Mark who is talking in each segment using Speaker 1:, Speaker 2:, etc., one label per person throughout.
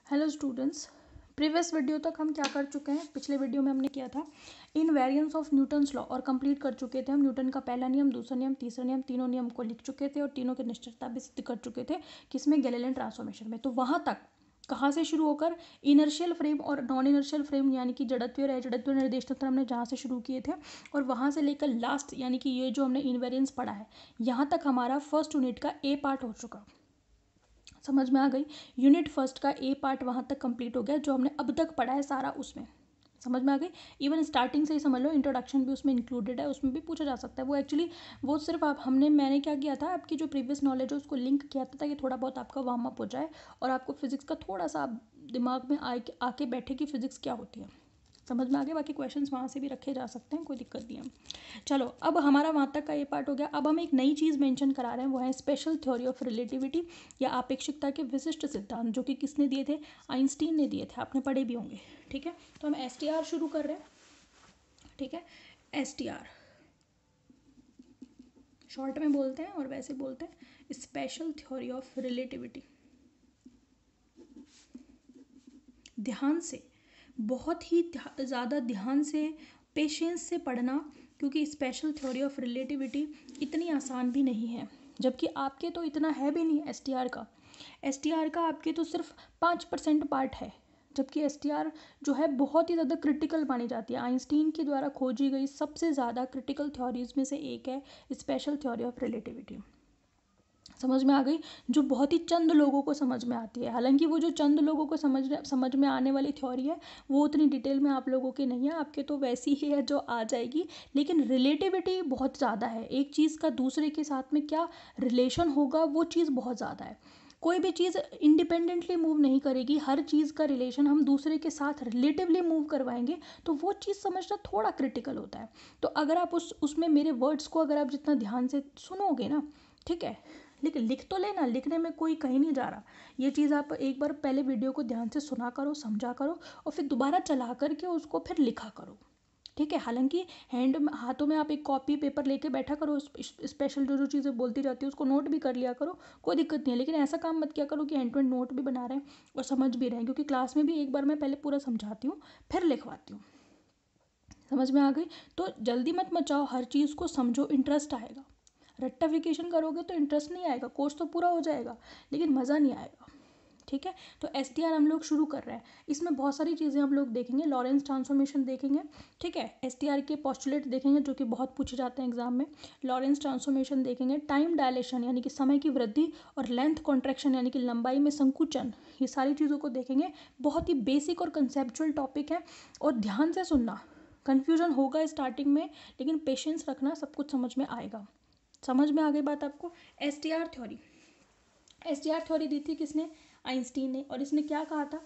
Speaker 1: Hello students, previous video तक हम क्या कर चुके हैं। पिछले वीडियो में हमने किया था इनवेरिएंस ऑफ न्यूटन्स लॉ और कंप्लीट कर चुके थे हम न्यूटन का पहला नियम, दूसरा नियम, तीसरा नियम, तीनों नियम को लिख चुके थे और तीनों की निश्चितता भी सिद्ध कर चुके थे किसमें, गैलीलियन ट्रांसफॉर्मेशन में। तो वहाँ तक कहाँ से शुरू होकर इनर्शियल फ्रेम और नॉन इनर्शियल फ्रेम यानी कि जड़त्वीय और अजड़त्वीय निर्देश तंत्र हमने जहाँ से शुरू किए थे और वहाँ से लेकर लास्ट यानी कि ये जो हमने इनवेरिएंस पढ़ा है, यहाँ तक हमारा फर्स्ट यूनिट का ए पार्ट हो चुका। समझ में आ गई। यूनिट फर्स्ट का ए पार्ट वहाँ तक कंप्लीट हो गया, जो हमने अब तक पढ़ा है सारा उसमें समझ में आ गई। इवन स्टार्टिंग से ही समझ लो, इंट्रोडक्शन भी उसमें इंक्लूडेड है, उसमें भी पूछा जा सकता है। वो एक्चुअली वो सिर्फ आप मैंने क्या किया था, आपकी जो प्रीवियस नॉलेज है उसको लिंक किया था ताकि थोड़ा बहुत आपका वार्म अप हो जाए और आपको फिजिक्स का थोड़ा सा दिमाग में आके बैठे कि फिजिक्स क्या होती है। समझ में आ गया। बाकी क्वेश्चंस वहाँ से भी रखे जा सकते हैं, कोई दिक्कत नहीं है। चलो, अब हमारा वहाँ तक का ये पार्ट हो गया। अब हम एक नई चीज़ मेंशन करा रहे हैं, वो है स्पेशल थ्योरी ऑफ रिलेटिविटी या आपेक्षिकता के विशिष्ट सिद्धांत, जो कि किसने दिए थे, आइंस्टीन ने दिए थे। आपने पढ़े भी होंगे। ठीक है, तो हम STR शुरू कर रहे हैं। ठीक है, STR शॉर्ट में बोलते हैं और वैसे बोलते हैं स्पेशल थ्योरी ऑफ रिलेटिविटी। ध्यान से, बहुत ही ज़्यादा ध्यान से, पेशेंस से पढ़ना, क्योंकि स्पेशल थ्योरी ऑफ रिलेटिविटी इतनी आसान भी नहीं है। जबकि आपके तो इतना है भी नहीं STR का आपके तो सिर्फ 5% पार्ट है, जबकि STR जो है बहुत ही ज़्यादा क्रिटिकल मानी जाती है। आइंस्टीन के द्वारा खोजी गई सबसे ज़्यादा क्रिटिकल थ्योरीज में से एक है स्पेशल थ्योरी ऑफ रिलेटिविटी। समझ में आ गई, जो बहुत ही चंद लोगों को समझ में आती है। हालांकि वो जो चंद लोगों को समझ में आने वाली थ्योरी है, वो उतनी डिटेल में आप लोगों की नहीं है, आपके तो वैसी ही है जो आ जाएगी। लेकिन रिलेटिविटी बहुत ज़्यादा है, एक चीज़ का दूसरे के साथ में क्या रिलेशन होगा, वो चीज़ बहुत ज़्यादा है। कोई भी चीज़ इंडिपेंडेंटली मूव नहीं करेगी, हर चीज़ का रिलेशन हम दूसरे के साथ रिलेटिवली मूव करवाएंगे, तो वो चीज़ समझना थोड़ा क्रिटिकल होता है। तो अगर आप उसमें मेरे वर्ड्स को अगर आप जितना ध्यान से सुनोगे ना, ठीक है, लेकिन लिख तो लेना, लिखने में कोई कहीं नहीं जा रहा। ये चीज़ आप एक बार पहले वीडियो को ध्यान से सुना करो, समझा करो और फिर दोबारा चला करके उसको फिर लिखा करो। ठीक है, हालांकि हाथों में आप एक कॉपी पेपर लेके बैठा करो, स्पेशल जो जो चीज़ें बोलती जाती है उसको नोट भी कर लिया करो, कोई दिक्कत नहीं है। लेकिन ऐसा काम मत किया करो कि हैंड टू हैंड नोट भी बना रहे हैं और समझ भी रहे हैं, क्योंकि क्लास में भी एक बार मैं पहले पूरा समझाती हूँ फिर लिखवाती हूँ। समझ में आ गई। तो जल्दी मत मचाओ, हर चीज़ को समझो, इंटरेस्ट आएगा। रेक्टिफिकेशन करोगे तो इंटरेस्ट नहीं आएगा, कोर्स तो पूरा हो जाएगा लेकिन मज़ा नहीं आएगा। ठीक है, तो STR हम लोग शुरू कर रहे हैं। इसमें बहुत सारी चीज़ें हम लोग देखेंगे, लॉरेंस ट्रांसफॉर्मेशन देखेंगे। ठीक है, STR के पोस्टुलेट देखेंगे जो कि बहुत पूछे जाते हैं एग्जाम में। लॉरेंस ट्रांसफॉर्मेशन देखेंगे, टाइम डायलेशन यानी कि समय की वृद्धि और लेंथ कॉन्ट्रैक्शन यानी कि लंबाई में संकुचन, ये सारी चीज़ों को देखेंगे। बहुत ही बेसिक और कंसेप्चुअल टॉपिक है और ध्यान से सुनना। कन्फ्यूजन होगा स्टार्टिंग में, लेकिन पेशेंस रखना, सब कुछ समझ में आएगा। समझ में आ गई बात आपको। STR थ्योरी दी थी किसने, आइंस्टीन ने। और इसने क्या कहा था,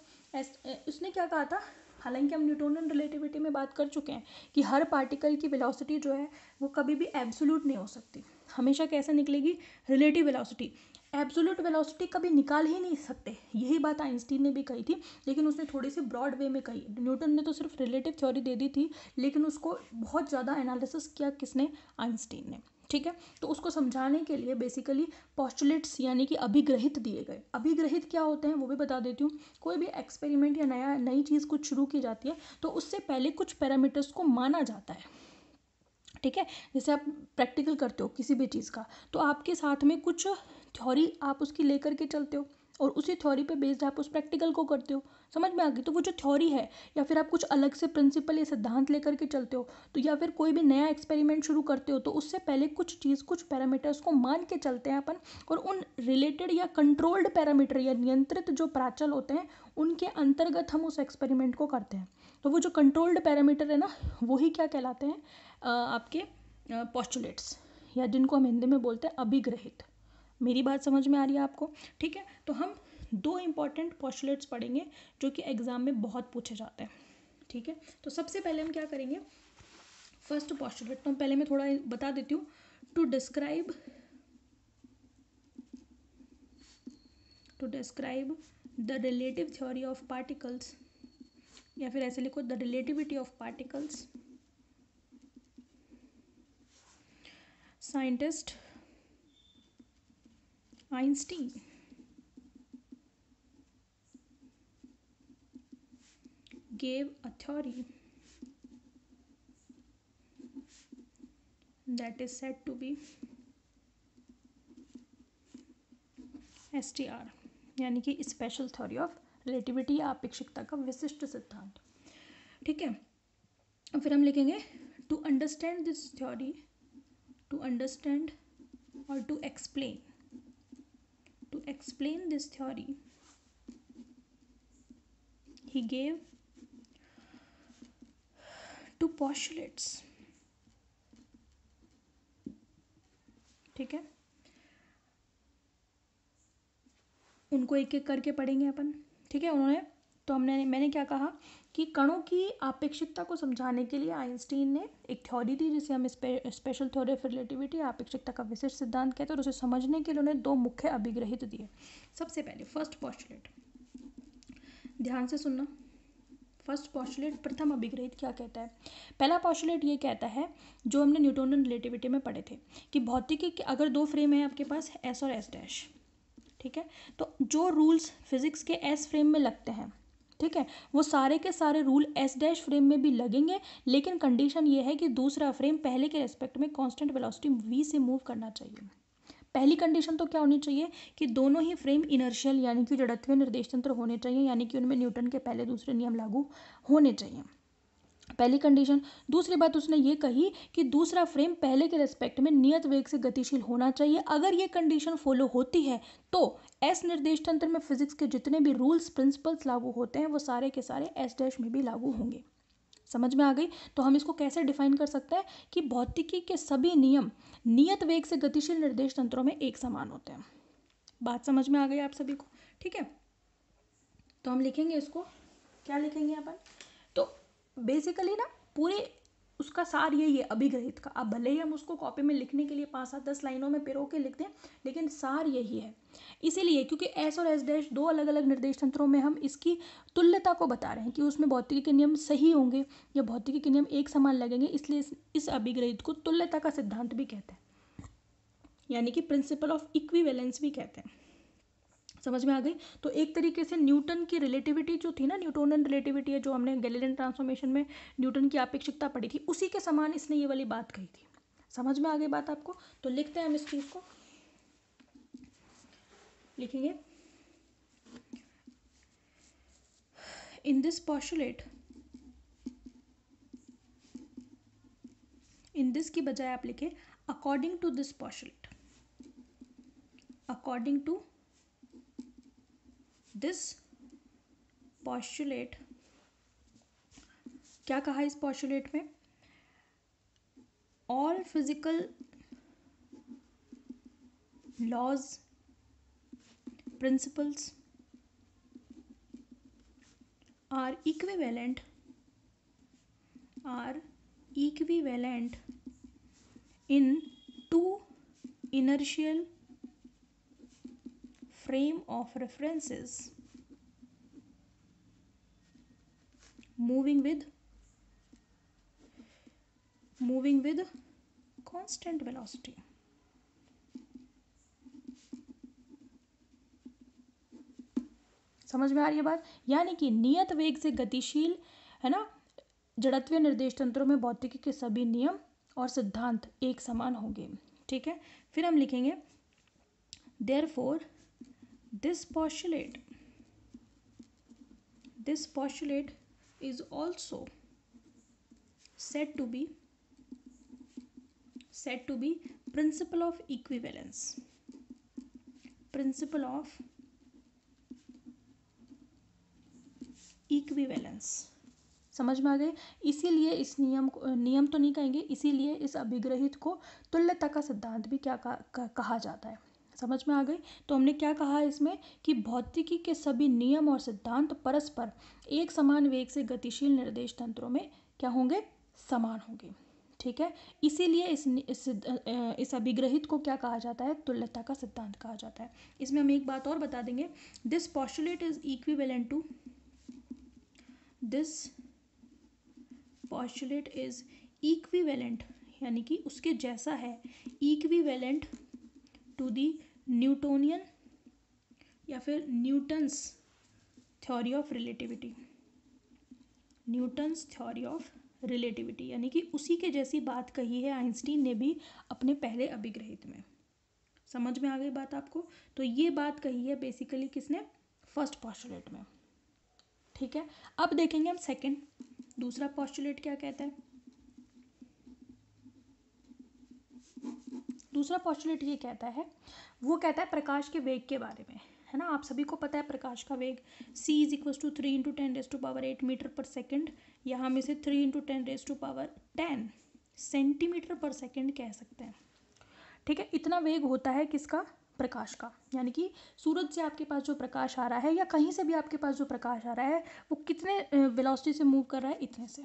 Speaker 1: उसने क्या कहा था, हालांकि हम न्यूटोनियन रिलेटिविटी में बात कर चुके हैं कि हर पार्टिकल की वेलोसिटी जो है वो कभी भी एब्सोल्यूट नहीं हो सकती, हमेशा कैसे निकलेगी, रिलेटिव वेलोसिटी। एब्सोल्यूट वेलोसिटी कभी निकाल ही नहीं सकते, यही बात आइंस्टीन ने भी कही थी, लेकिन उसने थोड़ी सी ब्रॉड वे में कही। न्यूटन ने तो सिर्फ रिलेटिव थ्योरी दे दी थी, लेकिन उसको बहुत ज़्यादा एनालिसिस किया किसने, आइंस्टीन ने। ठीक है, तो उसको समझाने के लिए बेसिकली पोस्टुलेट्स यानी कि अभिग्रहित दिए गए। अभिग्रहित क्या होते हैं वो भी बता देती हूँ। कोई भी एक्सपेरिमेंट या नई चीज़ कुछ शुरू की जाती है तो उससे पहले कुछ पैरामीटर्स को माना जाता है। ठीक है, जैसे आप प्रैक्टिकल करते हो किसी भी चीज़ का, तो आपके साथ में कुछ थ्योरी आप उसकी लेकर के चलते हो और उसी थ्योरी पे बेस्ड आप उस प्रैक्टिकल को करते हो। समझ में आ गई। तो वो जो थ्योरी है, या फिर आप कुछ अलग से प्रिंसिपल या सिद्धांत लेकर के चलते हो, तो या फिर कोई भी नया एक्सपेरिमेंट शुरू करते हो, तो उससे पहले कुछ पैरामीटर्स को मान के चलते हैं अपन, और उन रिलेटेड या कंट्रोल्ड पैरामीटर या नियंत्रित जो प्राचल होते हैं उनके अंतर्गत हम उस एक्सपेरिमेंट को करते हैं। तो वो जो कंट्रोल्ड पैरामीटर है ना, वही क्या कहलाते हैं, आपके पोस्टुलेट्स, या जिनको हम हिंदी में बोलते हैं अभिग्रहित। मेरी बात समझ में आ रही है आपको। ठीक है, तो हम 2 इंपॉर्टेंट पोस्टुलेट्स पढ़ेंगे जो कि एग्जाम में बहुत पूछे जाते हैं। ठीक है, तो सबसे पहले हम क्या करेंगे, फर्स्ट पोस्टुलेट तो पहले मैं थोड़ा बता देती हूँ। To describe the relative theory of particles, या फिर ऐसे लिखो the relativity of particles, scientist Einstein gave a theory that is said to be STR, यानी कि स्पेशल थ्योरी ऑफ रिलेटिविटी या अपेक्षिकता का विशिष्ट सिद्धांत। ठीक है, फिर हम लिखेंगे to understand this theory, to understand और to explain this theory he gave two postulates। ठीक है, उनको एक एक करके पढ़ेंगे अपन। ठीक है, मैंने क्या कहा कि कणों की अपेक्षिकता को समझाने के लिए आइंस्टीन ने एक थ्योरी दी जिसे हम स्पेशल थ्योरी ऑफ रिलेटिविटी या अपेक्षिकता का विशिष्ट सिद्धांत कहते हैं, और उसे समझने के लिए उन्हें दो मुख्य अभिग्रहित दिए। सबसे पहले फर्स्ट पोस्टुलेट, ध्यान से सुनना। फर्स्ट पोस्टुलेट, प्रथम अभिग्रहित क्या कहता है? पहला पोस्टुलेट ये कहता है, जो हमने न्यूटोनियन रिलेटिविटी में पढ़े थे, कि भौतिकी के अगर दो फ्रेम है आपके पास एस और एस डैश, ठीक है, तो जो रूल्स फिजिक्स के एस फ्रेम में लगते हैं, ठीक है, वो सारे के सारे रूल एस डैश फ्रेम में भी लगेंगे, लेकिन कंडीशन ये है कि दूसरा फ्रेम पहले के रेस्पेक्ट में कांस्टेंट वेलोसिटी v से मूव करना चाहिए। पहली कंडीशन तो क्या होनी चाहिए कि दोनों ही फ्रेम इनर्शियल यानी कि जड़त्वीय निर्देश तंत्र होने चाहिए, यानी कि उनमें न्यूटन के पहले दूसरे नियम लागू होने चाहिए, पहली कंडीशन। दूसरी बात उसने ये कही कि दूसरा फ्रेम पहले के रेस्पेक्ट में नियत वेग से गतिशील होना चाहिए। अगर ये कंडीशन फॉलो होती है तो एस निर्देश तंत्र में फिजिक्स के जितने भी रूल्स प्रिंसिपल्स लागू होते हैं वो सारे के सारे एस डैश में भी लागू होंगे। समझ में आ गई? तो हम इसको कैसे डिफाइन कर सकते हैं कि भौतिकी के सभी नियम नियत वेग से गतिशील निर्देश तंत्रों में एक समान होते हैं। बात समझ में आ गई आप सभी को? ठीक है, तो हम लिखेंगे इसको, क्या लिखेंगे अपन? तो बेसिकली ना पूरे उसका सार यही है अभिग्रहित का। अब भले ही हम उसको कॉपी में लिखने के लिए 5-7-10 लाइनों में पिरो के लिखते हैं, लेकिन सार यही है। इसीलिए क्योंकि एस और एस डैश दो अलग अलग निर्देश तंत्रों में हम इसकी तुल्यता को बता रहे हैं कि उसमें भौतिकी के नियम सही होंगे या भौतिकी के नियम एक समान लगेंगे, इसलिए इस अभिग्रहित को तुल्यता का सिद्धांत भी कहते हैं, यानी कि प्रिंसिपल ऑफ इक्विवेलेंस भी कहते हैं। समझ में आ गई? तो एक तरीके से न्यूटन की रिलेटिविटी जो थी ना, न्यूटोनियन रिलेटिविटी है जो हमने गैलीलियन ट्रांसफॉर्मेशन में न्यूटन की अपेक्षिकता पढ़ी थी, उसी के समान इसने ये वाली बात कही थी। समझ में आ गई बात आपको? तो लिखते हैं हम इस चीज को, लिखेंगे in this postulate, in this की बजाय आप लिखे according to this postulate, according to this postulate. क्या कहा इस पोस्टुलेट में? All physical laws principles are equivalent in two inertial frame of references moving with constant velocity। समझ में आ रही है बात? यानी कि नियत वेग से गतिशील है ना, जड़त्वीय निर्देश तंत्रों में भौतिकी के सभी नियम और सिद्धांत एक समान होंगे। ठीक है, फिर हम लिखेंगे therefore this postulate is also said to be principle of equivalence, principle of equivalence। समझ में आ गए? इसीलिए इस नियम तो नहीं कहेंगे, इसीलिए इस अभिग्रहित को तुल्यता का सिद्धांत भी क्या कहा जाता है। समझ में आ गई? तो हमने क्या कहा इसमें कि भौतिकी के सभी नियम और सिद्धांत परस्पर एक समान वेग से गतिशील निर्देश तंत्रों में क्या होंगे? समान होंगे। ठीक है, इसीलिए इस अभिग्रहित को क्या कहा जाता है? तुल्यता का सिद्धांत कहा जाता है। इसमें हम एक बात और बता देंगे, this postulate is equivalent to, this postulate is equivalent यानी कि उसके जैसा है, इक्विवेलेंट टू दी न्यूटोनियन या फिर Newton's theory of relativity, Newton's theory of relativity, यानी कि उसी के जैसी बात कही है आइंस्टीन ने भी अपने पहले अभिग्रहित में। समझ में आ गई बात आपको? तो ये बात कही है बेसिकली किसने? फर्स्ट पॉस्टुलेट में। ठीक है, अब देखेंगे हम सेकंड, दूसरा पॉस्टुलेट क्या कहता है। दूसरा पॉस्टुलेट ये कहता है, वो कहता है प्रकाश के वेग के बारे में, है ना। आप सभी को पता है प्रकाश का वेग c is equal to 3 × 10⁻8 metre पर सेकेंड, या हम इसे 3 × 10⁻10 सेंटीमीटर पर सेकेंड कह सकते हैं। ठीक है, इतना वेग होता है किसका? प्रकाश का। यानी कि सूरज से आपके पास जो प्रकाश आ रहा है या कहीं से भी आपके पास जो प्रकाश आ रहा है वो कितने वेलोसिटी से मूव कर रहा है? इतने से।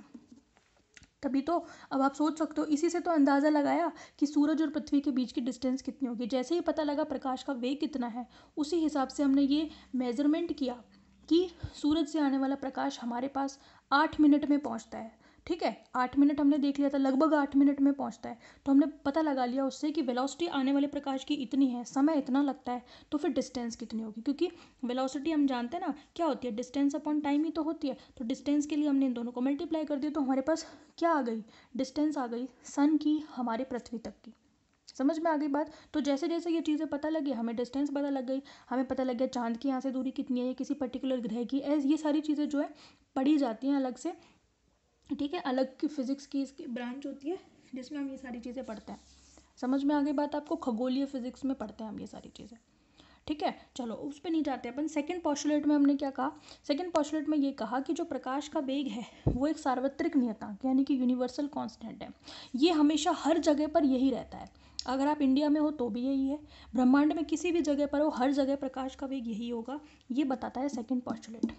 Speaker 1: तभी तो अब आप सोच सकते हो, इसी से तो अंदाज़ा लगाया कि सूरज और पृथ्वी के बीच की डिस्टेंस कितनी होगी। जैसे ही पता लगा प्रकाश का वेग कितना है, उसी हिसाब से हमने ये मेजरमेंट किया कि सूरज से आने वाला प्रकाश हमारे पास 8 मिनट में पहुंचता है। ठीक है, 8 मिनट हमने देख लिया था, लगभग 8 मिनट में पहुंचता है। तो हमने पता लगा लिया उससे कि वेलोसिटी आने वाले प्रकाश की इतनी है, समय इतना लगता है, तो फिर डिस्टेंस कितनी होगी, क्योंकि वेलोसिटी हम जानते हैं ना क्या होती है, डिस्टेंस अपॉन टाइम ही तो होती है। तो डिस्टेंस के लिए हमने इन दोनों को मल्टीप्लाई कर दिया, तो हमारे पास क्या आ गई? डिस्टेंस आ गई सन की हमारे पृथ्वी तक की। समझ में आ गई बात? तो जैसे जैसे ये चीज़ें पता लगी, हमें डिस्टेंस पता लग गई, हमें पता लग गया चांद की यहाँ से दूरी कितनी है, किसी पर्टिकुलर ग्रह की, ये सारी चीज़ें जो है पढ़ी जाती हैं अलग से। ठीक है, अलग की फिजिक्स की इसकी ब्रांच होती है जिसमें हम ये सारी चीज़ें पढ़ते हैं। समझ में आ गई बात आपको? खगोलीय फिजिक्स में पढ़ते हैं हम ये सारी चीज़ें। ठीक है, चलो उस पर नहीं जाते अपन। सेकंड पॉस्टुलेट में हमने क्या कहा? सेकंड पॉस्टुलेट में ये कहा कि जो प्रकाश का वेग है वो एक सार्वत्रिक नियतांक यानी कि यूनिवर्सल कांस्टेंट है। ये हमेशा हर जगह पर यही रहता है। अगर आप इंडिया में हो तो भी यही है, ब्रह्मांड में किसी भी जगह पर हो, हर जगह प्रकाश का वेग यही होगा। ये बताता है सेकंड पॉस्टुलेट।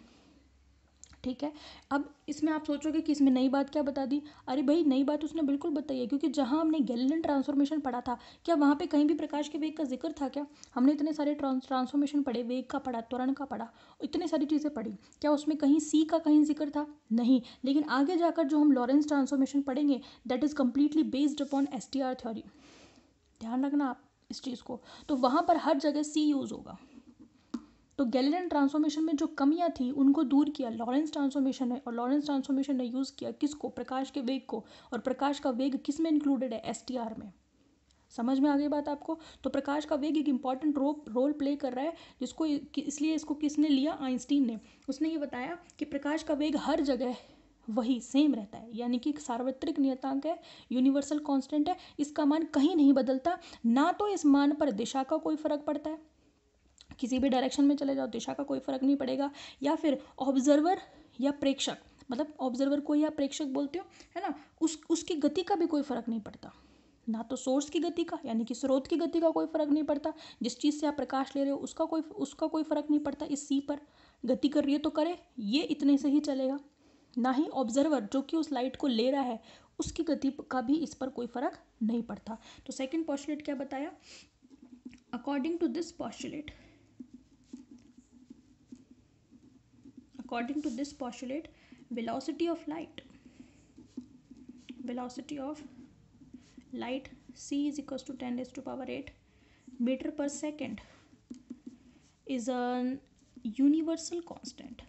Speaker 1: ठीक है, अब इसमें आप सोचोगे कि इसमें नई बात क्या बता दी? अरे भाई, नई बात उसने बिल्कुल बताई है, क्योंकि जहाँ हमने गैलीलियन ट्रांसफॉर्मेशन पढ़ा था, क्या वहाँ पे कहीं भी प्रकाश के वेग का जिक्र था क्या? हमने इतने सारे ट्रांसफॉर्मेशन पढ़े, वेग का पढ़ा, त्वरण का पढ़ा, इतनी सारी चीज़ें पढ़ी, क्या उसमें कहीं सी का कहीं जिक्र था? नहीं। लेकिन आगे जाकर जो हम लॉरेंस ट्रांसफॉर्मेशन पढ़ेंगे, that is completely based upon STR theory. ध्यान रखना आप इस चीज़ को। तो वहाँ पर हर जगह सी यूज़ होगा। तो गैलीलियन ट्रांसफॉर्मेशन में जो कमियां थी उनको दूर किया लॉरेंस ट्रांसफॉर्मेशन है, और लॉरेंस ट्रांसफॉर्मेशन ने यूज़ किया किसको? प्रकाश के वेग को। और प्रकाश का वेग किस में इंक्लूडेड है? STR में। समझ में आ गई बात आपको? तो प्रकाश का वेग एक इंपॉर्टेंट रोल प्ले कर रहा है, जिसको इसलिए इसको किसने लिया? आइंस्टीन ने। उसने ये बताया कि प्रकाश का वेग हर जगह वही सेम रहता है, यानी कि एक सार्वत्रिक नियतांक है, यूनिवर्सल कांस्टेंट है, इसका मान कहीं नहीं बदलता। ना तो इस मान पर दिशा का कोई फर्क पड़ता है, किसी भी डायरेक्शन में चले जाओ दिशा का कोई फर्क नहीं पड़ेगा, या फिर ऑब्जर्वर या प्रेक्षक, मतलब ऑब्जर्वर को या प्रेक्षक बोलते हो, है ना, उसकी गति का भी कोई फर्क नहीं पड़ता। ना तो सोर्स की गति का, यानी कि स्रोत की गति का कोई फर्क नहीं पड़ता, जिस चीज़ से आप प्रकाश ले रहे हो उसका कोई फर्क नहीं पड़ता। इस सी पर गति कर रही है तो करे, ये इतने से ही चलेगा। ना ही ऑब्जर्वर जो कि उस लाइट को ले रहा है उसकी गति का भी इस पर कोई फर्क नहीं पड़ता। तो सेकंड पॉस्टुलेट क्या बताया? According to this postulate, according to this postulate, velocity of light c is equals to 10⁸ meter per second is a universal constant,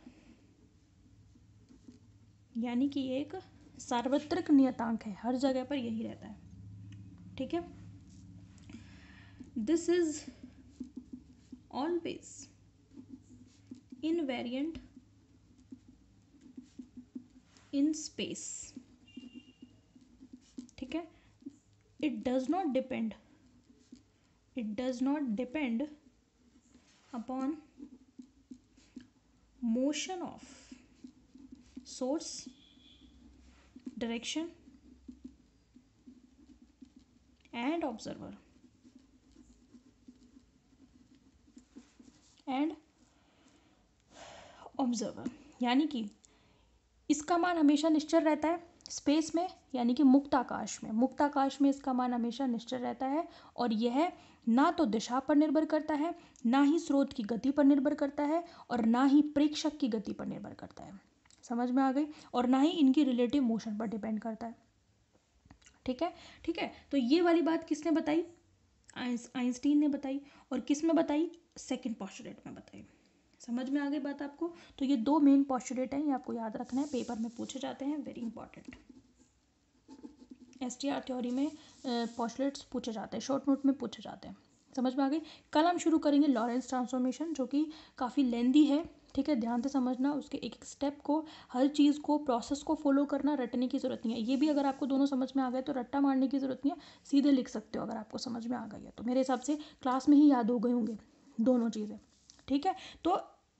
Speaker 1: यानी कि एक सार्वत्रिक नियतांक है, हर जगह पर यही रहता है। ठीक है, this is always invariant in space. ठीक है, it does not depend upon motion of source, direction and observer, यानी कि इसका मान हमेशा निश्चल रहता है स्पेस में, यानी कि मुक्त आकाश में इसका मान हमेशा निश्चल रहता है। और यह ना तो दिशा पर निर्भर करता है, ना ही स्रोत की गति पर निर्भर करता है, और ना ही प्रेक्षक की गति पर निर्भर करता है। समझ में आ गई? और ना ही इनकी रिलेटिव मोशन पर डिपेंड करता है। ठीक है, तो ये वाली बात किसने बताई? आइंस्टीन ने बताई। और किस में बताई? सेकंड पॉस्टुलेट में बताई। समझ में आ गई बात आपको? तो ये दो मेन पोस्टुलेट हैं, ये आपको याद रखना है, पेपर में पूछे जाते हैं, वेरी इंपॉर्टेंट। STR थ्योरी में पोस्टुलेट्स पूछे जाते हैं, शॉर्ट नोट में पूछे जाते हैं। समझ में आ गई? कल हम शुरू करेंगे लॉरेंस ट्रांसफॉर्मेशन, जो कि काफ़ी लेंदी है, ठीक है, ध्यान से समझना, उसके एक एक स्टेप को, हर चीज़ को, प्रोसेस को फॉलो करना, रटने की ज़रूरत नहीं है। ये भी अगर आपको दोनों समझ में आ गए तो रट्टा मारने की ज़रूरत नहीं है, सीधे लिख सकते हो अगर आपको समझ में आ गई है तो। मेरे हिसाब से क्लास में ही याद हो गए होंगे दोनों चीज़ें, ठीक है। तो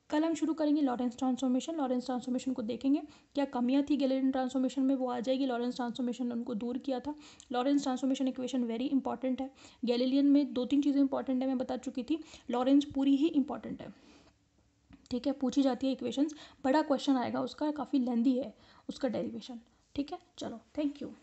Speaker 1: कल हम शुरू करेंगे लॉरेंस ट्रांसफॉर्मेशन। लॉरेंस ट्रांसफॉर्मेशन को देखेंगे, क्या कमियां थी गैलीलियन ट्रांसफॉर्मेशन में, वो आ जाएगी। लॉरेंस ट्रांसफॉर्मेशन ने उनको दूर किया था। Lorentz transformation equation very important है। गैलीलियन में दो तीन चीज़ें इंपॉर्टेंट है, मैं बता चुकी थी। लॉरेंस पूरी ही इंपॉर्टेंट है, ठीक है, पूछी जाती है इक्वेशंस, बड़ा क्वेश्चन आएगा उसका, काफ़ी लेंदी है उसका डेरिवेशन, ठीक है। चलो, थैंक यू।